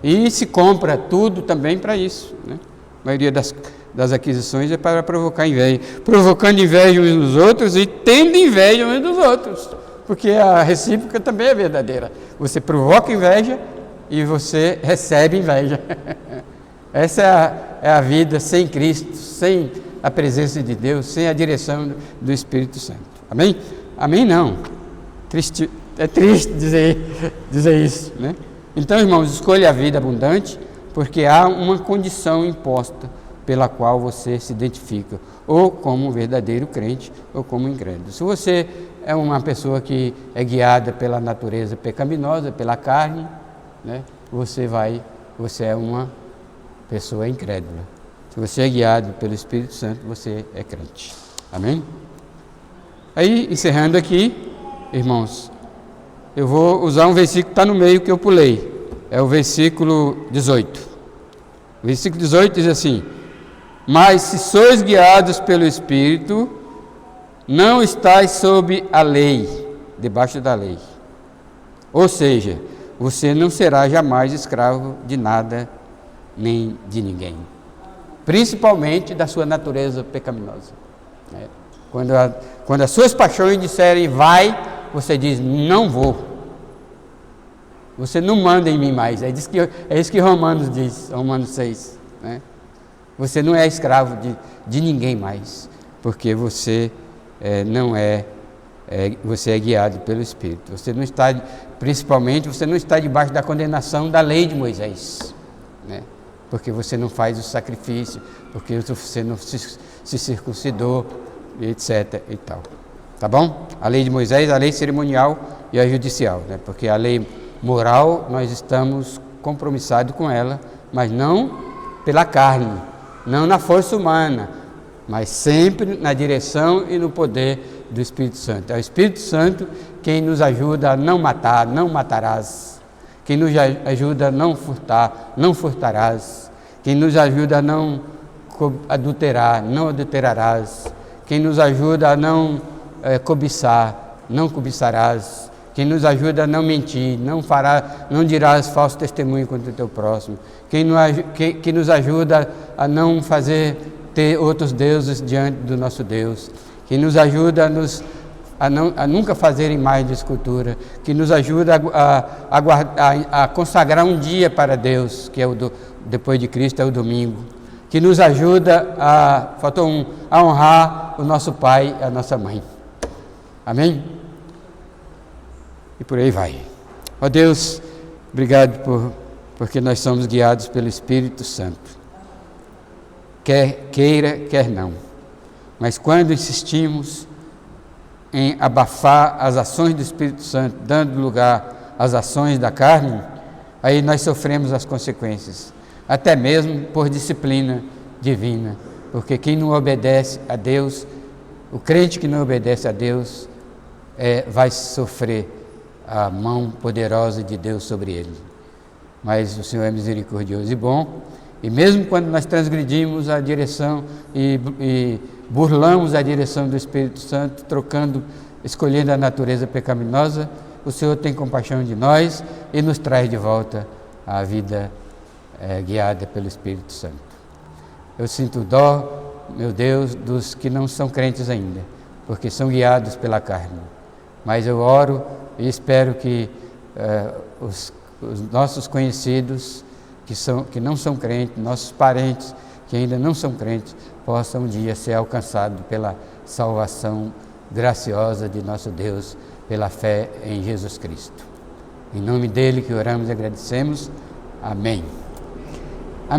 E se compra tudo também para isso. Né? A maioria das aquisições é para provocar inveja. Provocando inveja uns dos outros e tendo inveja uns dos outros. Porque a recíproca também é verdadeira. Você provoca inveja e você recebe inveja. Essa é a vida sem Cristo, sem a presença de Deus, sem a direção do Espírito Santo. Amém? Amém não. É triste dizer isso, né? Então, irmãos, escolha a vida abundante, porque há uma condição imposta pela qual você se identifica, ou como um verdadeiro crente, ou como incrédulo. Se você é uma pessoa que é guiada pela natureza pecaminosa, pela carne, né, você é uma pessoa incrédula. Se você é guiado pelo Espírito Santo, você é crente. Amém? Aí, encerrando aqui, irmãos, eu vou usar um versículo que está no meio que eu pulei. É o versículo 18. O versículo 18 diz assim: mas se sois guiados pelo Espírito, não estáis sob a lei, debaixo da lei. Ou seja, você não será jamais escravo de nada nem de ninguém. Principalmente da sua natureza pecaminosa. Quando as suas paixões disserem vai, você diz não vou. Você não manda em mim mais. É isso que Romanos diz, Romanos 6. Né? Você não é escravo de ninguém mais, porque você você é guiado pelo Espírito. Você não está debaixo da condenação da lei de Moisés, né? Porque você não faz o sacrifício, porque você não se circuncidou, etc. e tal. Tá bom? A lei de Moisés, a lei cerimonial e a judicial, né? Porque a lei moral nós estamos compromissados com ela, mas não pela carne, não na força humana, mas sempre na direção e no poder do Espírito Santo. É o Espírito Santo quem nos ajuda a não matar, não matarás. Quem nos ajuda a não furtar, não furtarás. Quem nos ajuda a não adulterar, não adulterarás. Quem nos ajuda a não cobiçar, não cobiçarás. Quem nos ajuda a não mentir, não dirás falso testemunho contra o teu próximo. Quem nos ajuda a não ter outros deuses diante do nosso Deus. Quem nos ajuda a nunca fazer imagem de escultura. Que nos ajuda a consagrar um dia para Deus, que é depois de Cristo, é o domingo. Que nos ajuda a honrar o nosso pai e a nossa mãe. Amém? E por aí vai. Ó Deus, obrigado porque nós somos guiados pelo Espírito Santo. Quer queira, quer não. Mas quando insistimos em abafar as ações do Espírito Santo, dando lugar às ações da carne, aí nós sofremos as consequências, até mesmo por disciplina divina, porque quem não obedece a Deus, o crente que não obedece a Deus, vai sofrer a mão poderosa de Deus sobre ele. Mas o Senhor é misericordioso e bom, e mesmo quando nós transgredimos a direção e burlamos a direção do Espírito Santo, escolhendo a natureza pecaminosa, o Senhor tem compaixão de nós e nos traz de volta à vida guiada pelo Espírito Santo. Eu sinto dó, meu Deus, dos que não são crentes ainda, porque são guiados pela carne. Mas eu oro e espero que os nossos conhecidos que não são crentes, nossos parentes que ainda não são crentes, possam um dia ser alcançados pela salvação graciosa de nosso Deus, pela fé em Jesus Cristo. Em nome dele que oramos e agradecemos. Amém.